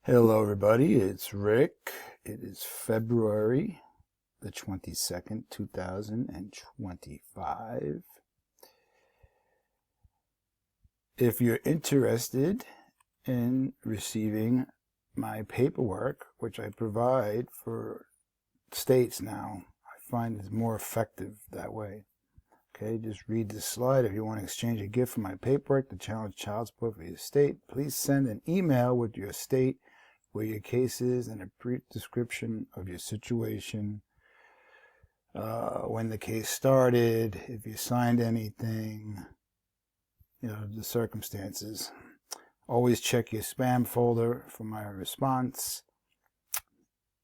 Hello everybody, it's Rick. It is February the 22nd, 2025. If you're interested in receiving my paperwork, which I provide for states now, I find it's more effective that way. Okay, just read this slide. If you want to exchange a gift for my paperwork to challenge child support for your state, please send an email with your state, where your case is, and a brief description of your situation, when the case started, if you signed anything, the circumstances. Always check your spam folder for my response.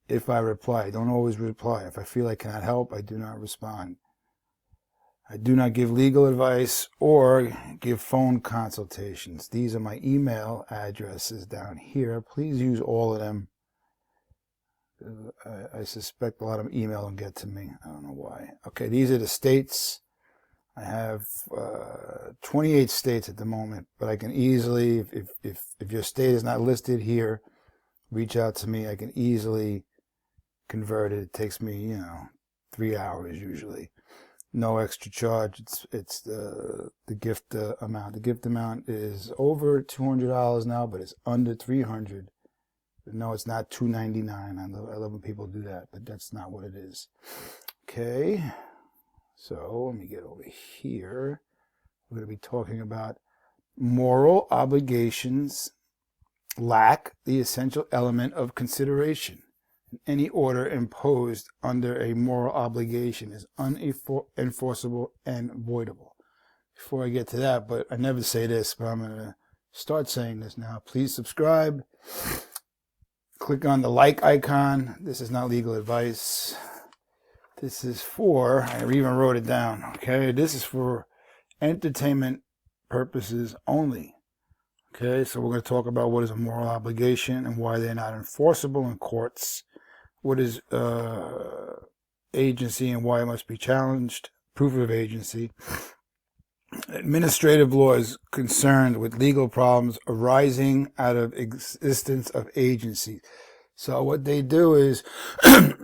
If I reply, don't always reply. If I feel I cannot help, I do not respond. I do not give legal advice or give phone consultations. These are my email addresses down here. Please use all of them. I suspect a lot of email will get to me. I don't know why. Okay, these are the states. I have 28 states at the moment, but I can easily, if your state is not listed here, reach out to me. I can easily convert it. It takes me, 3 hours usually. No extra charge. It's the gift amount. The gift amount is over $200 now, but it's under $300. No, it's not $299. I love when people do that, but that's not what it is. Okay, so let me get over here. We're going to be talking about moral obligations lack the essential element of consideration. Any order imposed under a moral obligation is unenforceable and voidable. Before I get to that, but I never say this, but I'm going to start saying this now. Please subscribe. Click on the like icon. This is not legal advice. This is for, I even wrote it down, okay? This is for entertainment purposes only. Okay, so we're going to talk about what is a moral obligation and why they're not enforceable in courts. What is agency and why it must be challenged, proof of agency. Administrative law is concerned with legal problems arising out of existence of agency. So what they do is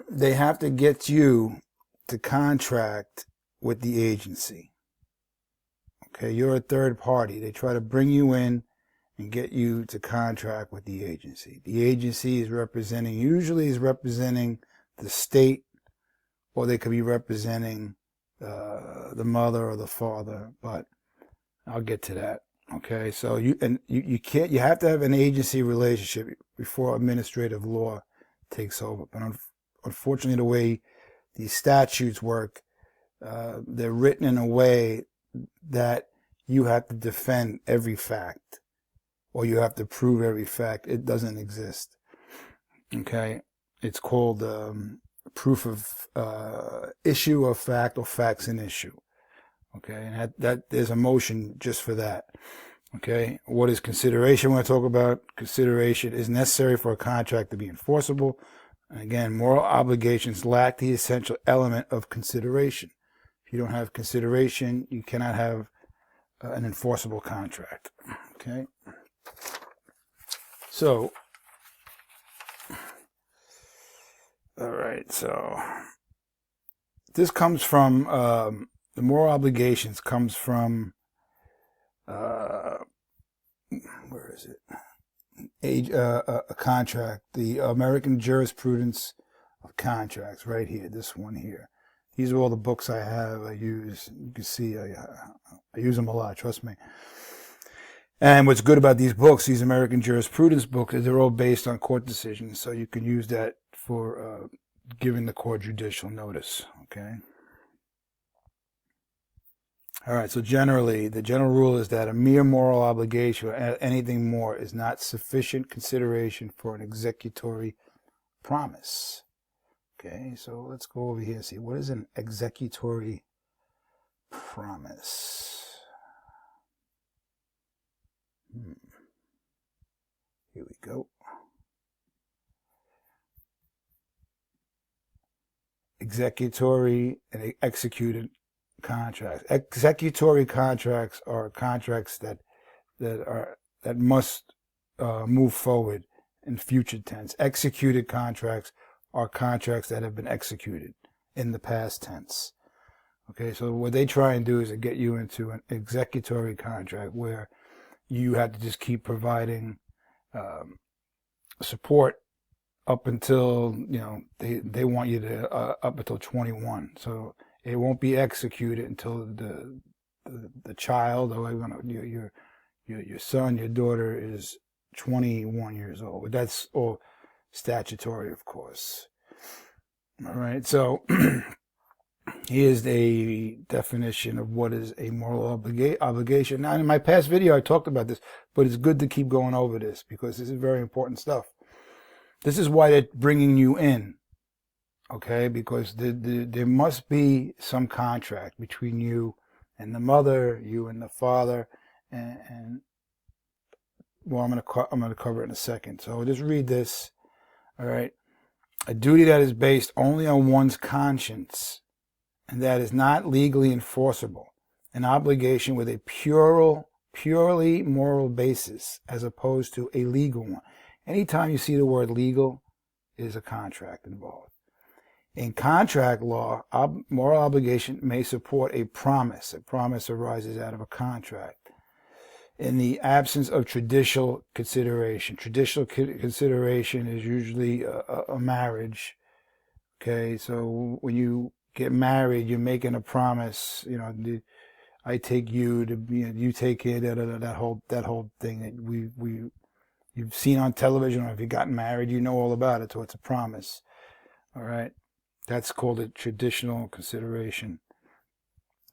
they have to get you to contract with the agency. Okay, you're a third party. They try to bring you in and get you to contract with the agency. The agency is usually representing the state, or they could be representing the mother or the father, but I'll get to that. Okay, so you have to have an agency relationship before administrative law takes over. But unfortunately, the way these statutes work, they're written in a way that you have to defend every fact, or you have to prove every fact. It doesn't exist. Okay, it's called proof of issue of fact, or facts in issue. Okay, and that there's a motion just for that. Okay, what is consideration? When I talk about consideration, is necessary for a contract to be enforceable. And again, moral obligations lack the essential element of consideration. If you don't have consideration, you cannot have an enforceable contract. Okay, so all right, so this comes from the moral obligations comes from where is it? A contract, the American Jurisprudence of Contracts, right here. This one here. These are all the books I have. I use. You can see I use them a lot. Trust me. And what's good about these books, these American jurisprudence books, is they're all based on court decisions, so you can use that for giving the court judicial notice. Okay. All right, so generally, the general rule is that a mere moral obligation or anything more is not sufficient consideration for an executory promise. Okay, so let's go over here and see, what is an executory promise? Here we go. Executory and executed contracts. Executory contracts are contracts that must move forward in future tense. Executed contracts are contracts that have been executed in the past tense. Okay, so what they try and do is to get you into an executory contract where you have to just keep providing support up until, they want you to up until 21. So it won't be executed until the child, or your son, your daughter is 21 years old. But that's all statutory, of course. All right, so here's a definition of what is a moral obligation. Now, in my past video, I talked about this, but it's good to keep going over this because this is very important stuff. This is why they're bringing you in, okay? Because there must be some contract between you and the mother, you and the father, and well, I'm going to cover it in a second. So just read this, all right? A duty that is based only on one's conscience and that is not legally enforceable, an obligation with a purely moral basis as opposed to a legal one. Anytime you see the word legal, is a contract involved. In contract law, moral obligation may support a promise. A promise arises out of a contract. In the absence of traditional consideration is usually a marriage. Okay, so when you get married, you're making a promise. I take you to you take it. That whole thing that you've seen on television, or if you've gotten married, you know all about it. So it's a promise. All right, that's called a traditional consideration.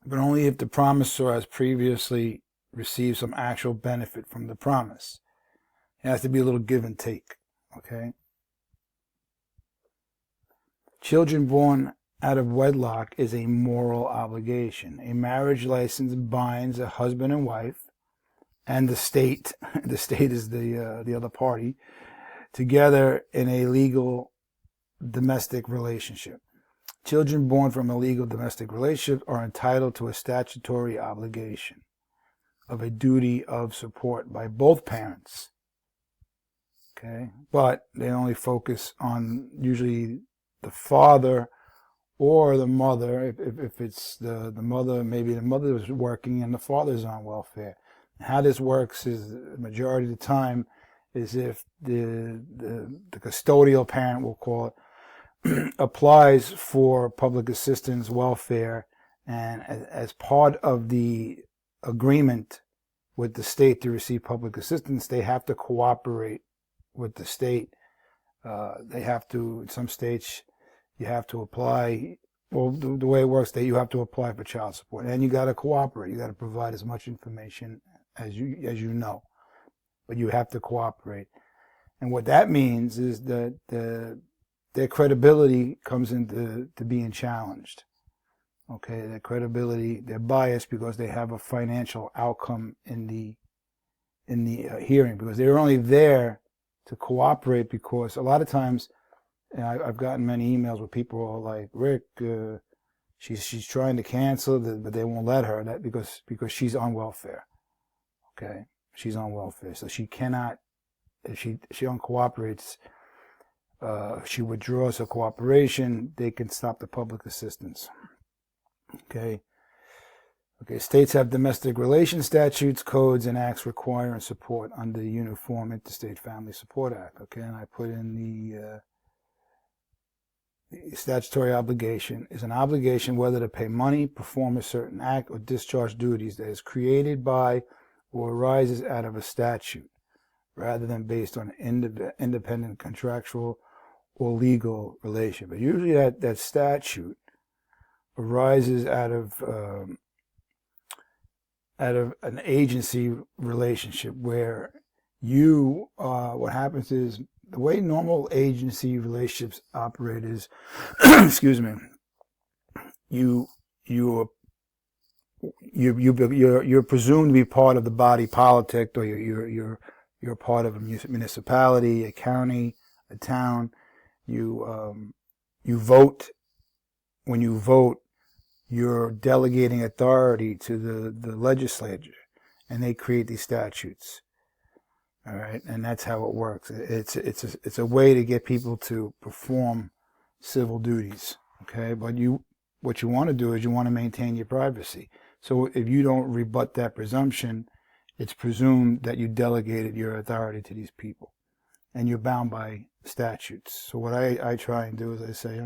But only if the promisor has previously received some actual benefit from the promise. It has to be a little give and take. Okay. Children born out of wedlock is a moral obligation. A marriage license binds a husband and wife and the state is the other party, together in a legal domestic relationship. Children born from a legal domestic relationship are entitled to a statutory obligation of a duty of support by both parents. Okay, but they only focus on usually the father or the mother. If it's the mother, maybe the mother is working and the father's on welfare. How this works is the majority of the time is if the custodial parent, we'll call it, applies for public assistance welfare, and as part of the agreement with the state to receive public assistance, they have to cooperate with the state. They have to, in some states, you have to apply. Well, the way it works, that you have to apply for child support, and you got to cooperate. You got to provide as much information as you know, but you have to cooperate. And what that means is that their credibility comes into being challenged. Okay, their credibility, they're biased because they have a financial outcome in the hearing, because they're only there to cooperate. Because a lot of times, I've gotten many emails where people are like, Rick, she's trying to cancel, but they won't let her, that because she's on welfare. Okay, she's on welfare, so she cannot. If she uncooperates, she withdraws her cooperation, they can stop the public assistance. Okay. States have domestic relations statutes, codes, and acts requiring support under the Uniform Interstate Family Support Act. Okay, and I put in the statutory obligation is an obligation whether to pay money, perform a certain act, or discharge duties that is created by or arises out of a statute, rather than based on an independent contractual or legal relation. But usually that statute arises out of an agency relationship where what happens is, the way normal agency relationships operate is, excuse me, you're presumed to be part of the body politic, or you're part of a municipality, a county, a town. You vote. When you vote, you're delegating authority to the legislature, and they create these statutes. All right, and that's how it works. It's a way to get people to perform civil duties. Okay, but what you want to do is you want to maintain your privacy. So if you don't rebut that presumption, it's presumed that you delegated your authority to these people, and you're bound by statutes. So what I try and do is I say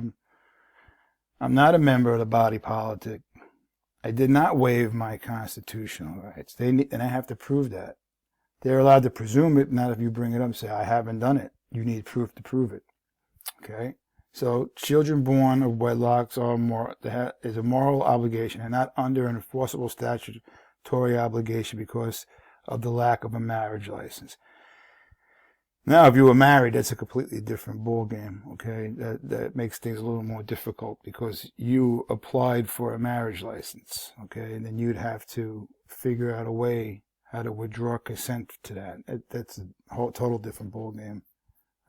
I'm not a member of the body politic. I did not waive my constitutional rights. And I have to prove that. They're allowed to presume it, not if you bring it up and say, I haven't done it. You need proof to prove it. Okay? So children born of wedlocks is a moral obligation and not under an enforceable statutory obligation because of the lack of a marriage license. Now, if you were married, that's a completely different ballgame, okay? That makes things a little more difficult because you applied for a marriage license, okay? And then you'd have to figure out a way how to withdraw consent to that. That's a whole total different ballgame,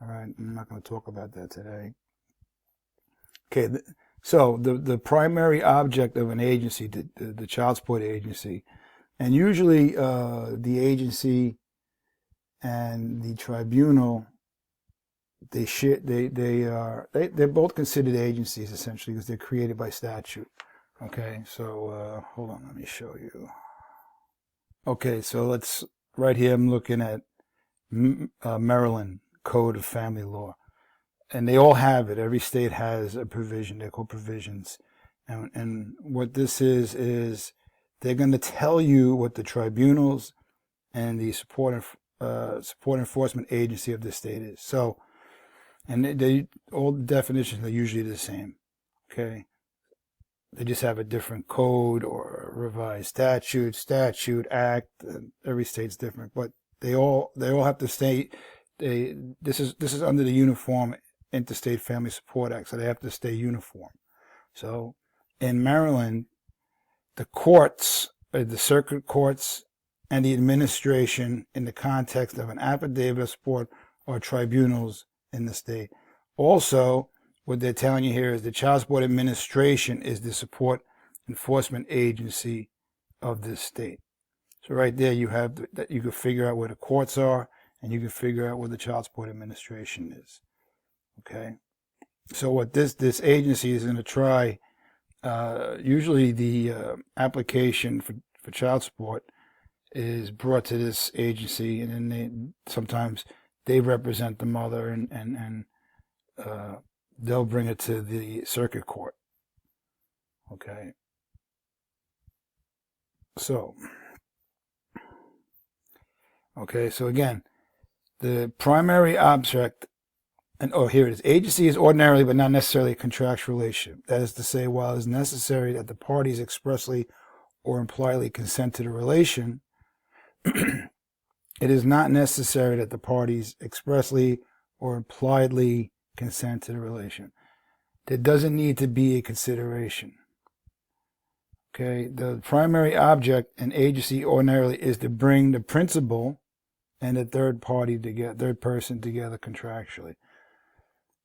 all right? I'm not going to talk about that today. Okay, so the primary object of an agency, the child support agency, and usually the agency and the tribunal, they're both considered agencies essentially because they're created by statute. Okay, so hold on, let me show you. Okay, so right here I'm looking at Maryland Code of Family Law, and they all have it. Every state has a provision. They're called provisions, and what this is they're going to tell you what the tribunals and the support enforcement agency of the state is. So, and all the definitions are usually the same. Okay, they just have a different code or revised statute, act. Every state's different, but they all have to stay. This is under the Uniform Interstate Family Support Act, so they have to stay uniform. So, in Maryland, the courts, the circuit courts, and the administration in the context of an affidavit of support or tribunals in the state. Also, what they're telling you here is the Child Support Administration is the support enforcement agency of this state. So right there you have that you can figure out where the courts are and you can figure out where the Child Support Administration is. Okay? So what this agency is going to try, usually the application for child support is brought to this agency, and then sometimes they represent the mother, and they'll bring it to the circuit court. Okay. So again, the primary object, here it is. Agency is ordinarily but not necessarily a contractual relationship. That is to say, while it is necessary that the parties expressly or impliedly consent to the relation, it is not necessary that the parties expressly or impliedly consent to the relation. There doesn't need to be a consideration. Okay, the primary object and agency ordinarily is to bring the principal and the third person together contractually.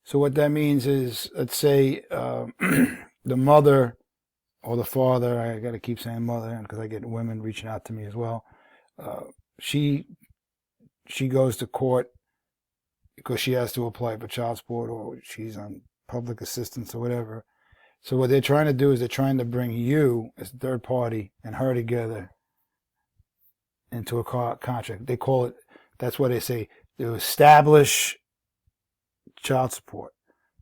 So what that means is, let's say the mother or the father, I got to keep saying mother because I get women reaching out to me as well. She goes to court because she has to apply for child support or she's on public assistance or whatever. So what they're trying to do is they're trying to bring you as a third party and her together into a contract. They call it, that's what they say, to establish child support.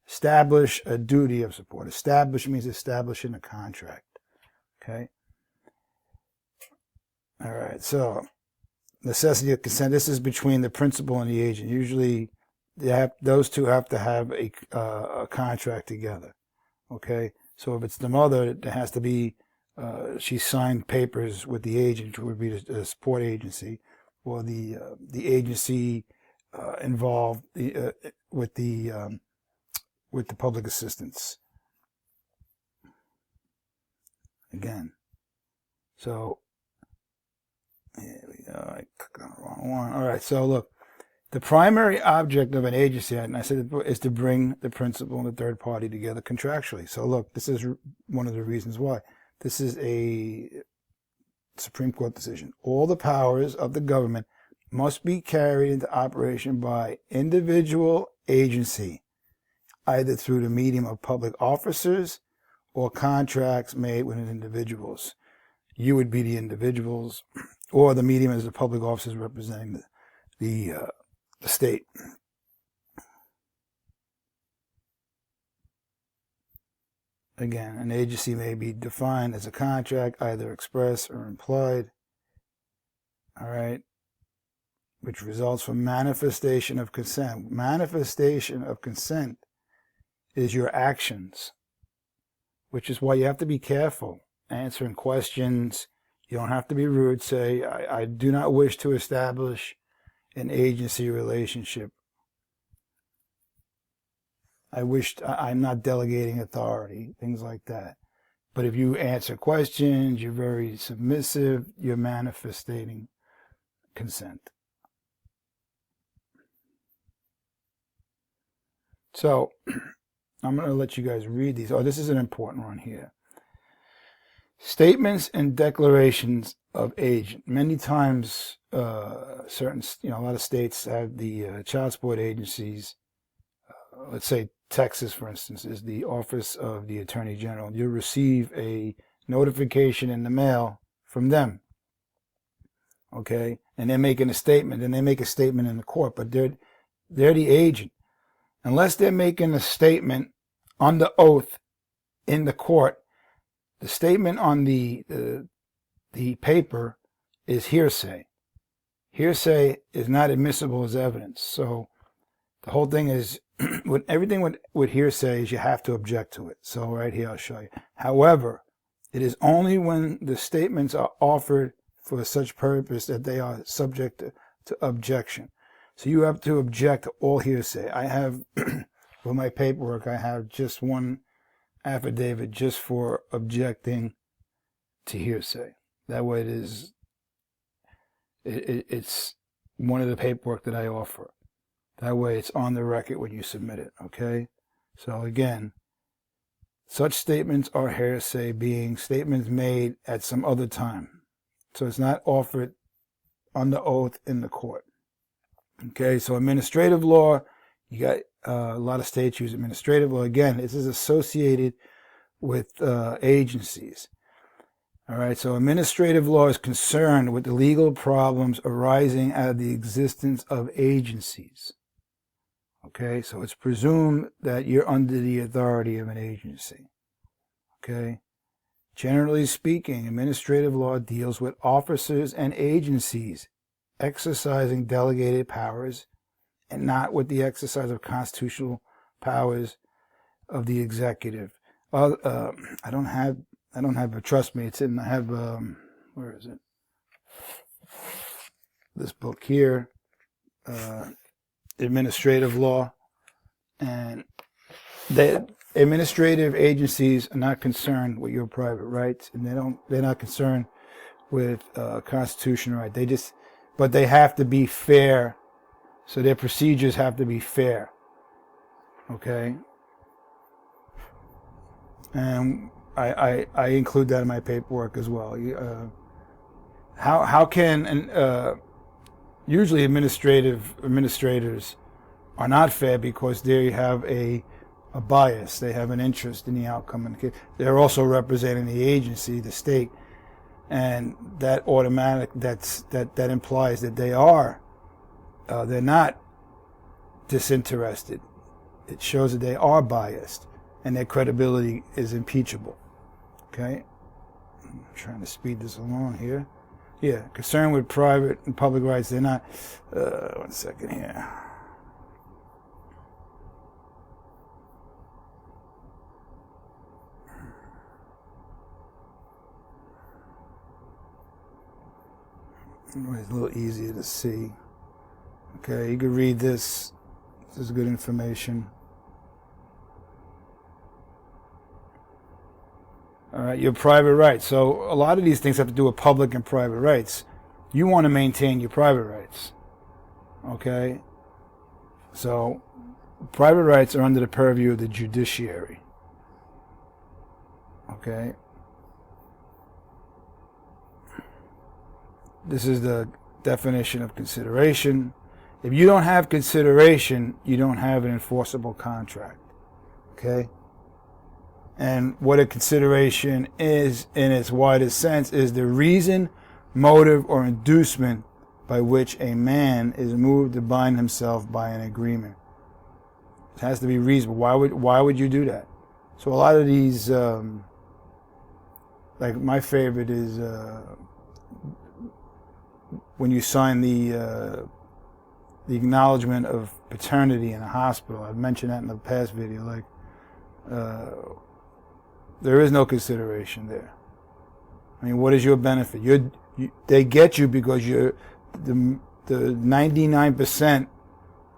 Establish a duty of support. Establish means establishing a contract. Okay? All right, so necessity of consent. This is between the principal and the agent. Usually, those two have to have a contract together. Okay, so if it's the mother, there has to be she signed papers with the agent, who would be the support agency, or the agency involved with the public assistance. Again, so. Here we go. I clicked on the wrong one. All right. So look, the primary object of an agency, and I said, is to bring the principal and the third party together contractually. So look, this is one of the reasons why. This is a Supreme Court decision. All the powers of the government must be carried into operation by individual agency, either through the medium of public officers or contracts made with individuals. You would be the individuals, or the medium is the public officers representing the state. Again, an agency may be defined as a contract, either express or implied, all right, which results from manifestation of consent. Manifestation of consent is your actions, which is why you have to be careful answering questions. You don't have to be rude. Say, I do not wish to establish an agency relationship. I'm not delegating authority, things like that. But if you answer questions, you're very submissive, you're manifesting consent. So I'm going to let you guys read these. Oh, this is an important one here. Statements and declarations of agent. Many times, a lot of states have the child support agencies. Let's say Texas, for instance, is the Office of the Attorney General. You'll receive a notification in the mail from them. Okay, and they're making a statement, and they make a statement in the court, but they're the agent. Unless they're making a statement under oath in the court, the statement on the paper is hearsay. Hearsay is not admissible as evidence. So the whole thing is, everything with hearsay is you have to object to it. So right here I'll show you. However, it is only when the statements are offered for such purpose that they are subject to objection. So you have to object to all hearsay. I have, with my paperwork, I have just one affidavit just for objecting to hearsay. That way it's one of the paperwork that I offer. That way it's on the record when you submit it, okay? So again, such statements are hearsay, being statements made at some other time. So it's not offered under oath in the court. Okay, so administrative law, you got a lot of states use administrative law. Again, this is associated with agencies. All right, so administrative law is concerned with the legal problems arising out of the existence of agencies. Okay, so it's presumed that you're under the authority of an agency. Okay, generally speaking, administrative law deals with officers and agencies exercising delegated powers and not with the exercise of constitutional powers of the executive. I don't have, but trust me, it's in, I have, where is it? This book here, administrative law, and the administrative agencies are not concerned with your private rights, and they're not concerned with constitutional right. But they have to be fair, so their procedures have to be fair. Okay, and I include that in my paperwork as well. How can usually administrators are not fair because they have a bias. They have an interest in the outcome. They're also representing the agency, the state, and that implies that they're not disinterested. It shows that they are biased, and their credibility is impeachable. Okay, I'm trying to speed this along here. Yeah, concerned with private and public rights, they're not. 1 second here. It's a little easier to see. Okay, you can read this. This is good information. All right, your private rights. So a lot of these things have to do with public and private rights. You want to maintain your private rights. Okay? So private rights are under the purview of the judiciary. Okay? This is the definition of consideration. If you don't have consideration, you don't have an enforceable contract. Okay? And what a consideration is, in its widest sense, is the reason, motive, or inducement by which a man is moved to bind himself by an agreement. It has to be reasonable. Why would you do that? So a lot of these, like my favorite is when you sign the acknowledgement of paternity in a hospital. I've mentioned that in the past video. Like, there is no consideration there. I mean, what is your benefit? They get you because you're the 99%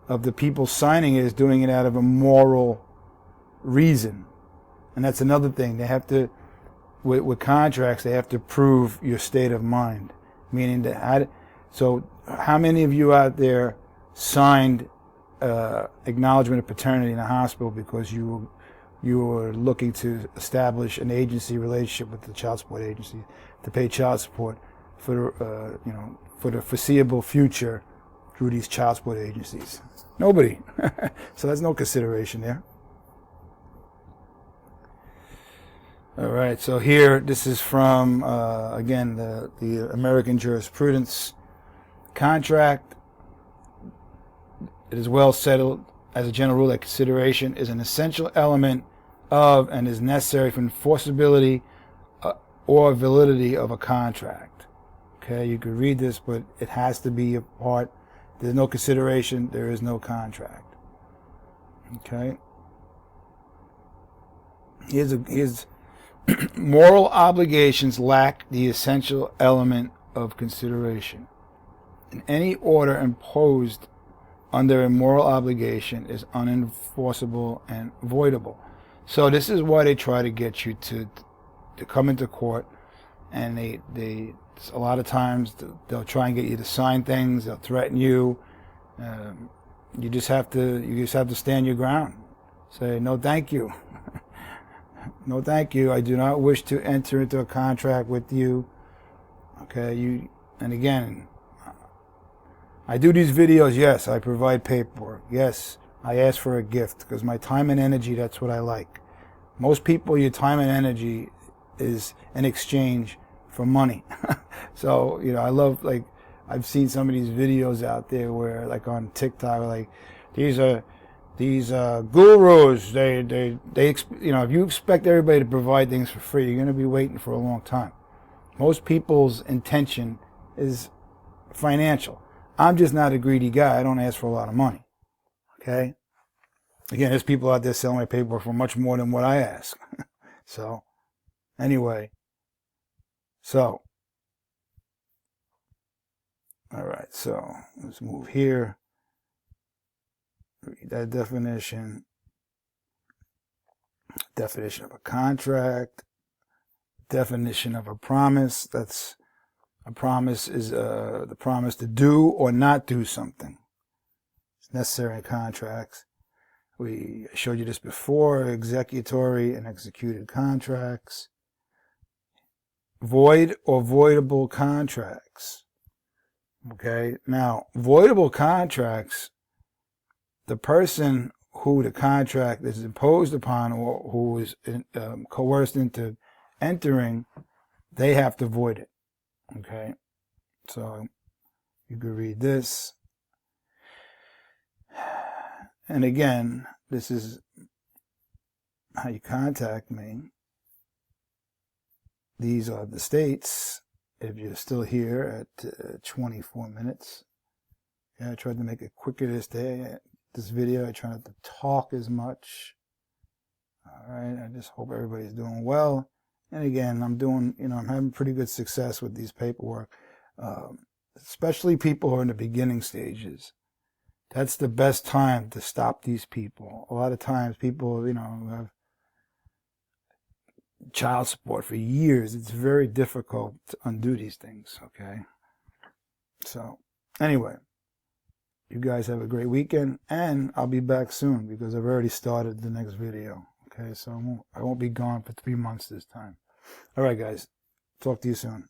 of the people signing it is doing it out of a moral reason. And that's another thing. They have to, with contracts, they have to prove your state of mind. Meaning that, so how many of you out there signed acknowledgement of paternity in a hospital because you were looking to establish an agency relationship with the child support agency to pay child support for for the foreseeable future through these child support agencies? Nobody. So there's no consideration there. All right, so here, this is from, again, the American jurisprudence. Contract. It is well settled as a general rule that consideration is an essential element of and is necessary for enforceability or validity of a contract. Okay, you could read this, but it has to be a part. There's no consideration, there is no contract. Okay. Here's moral obligations lack the essential element of consideration. And any order imposed under a moral obligation is unenforceable and voidable. So this is why they try to get you to come into court, and they a lot of times they'll try and get you to sign things. They'll threaten you. You just have to stand your ground. Say no, thank you. No, thank you. I do not wish to enter into a contract with you. Okay, and again, I do these videos. Yes, I provide paperwork. Yes, I ask for a gift because my time and energy, that's what I like. Most people, your time and energy is in exchange for money. So, I love, like, I've seen some of these videos out there where, like on TikTok, like, these gurus, they if you expect everybody to provide things for free, you're going to be waiting for a long time. Most people's intention is financial. I'm just not a greedy guy. I don't ask for a lot of money. Okay? Again, there's people out there selling my paperwork for much more than what I ask. So, anyway. So, all right. So, let's move here. Read that definition. Definition of a contract. Definition of a promise. That's a promise is the promise to do or not do something. It's necessary in contracts. We showed you this before. Executory and executed contracts. Void or voidable contracts. Okay. Now, voidable contracts, the person who the contract is imposed upon or who is coerced into entering, they have to void it. Okay, so you could read this. And again, this is how you contact me. These are the states. If you're still here at 24 minutes. Yeah, I tried to make it quicker this video. I try not to talk as much. All right, I just hope everybody's doing well. And again, I'm having pretty good success with these paperwork, especially people who are in the beginning stages. That's the best time to stop these people. A lot of times people, have child support for years. It's very difficult to undo these things, okay? So, anyway, you guys have a great weekend, and I'll be back soon because I've already started the next video. Okay, so I won't be gone for 3 months this time. All right, guys. Talk to you soon.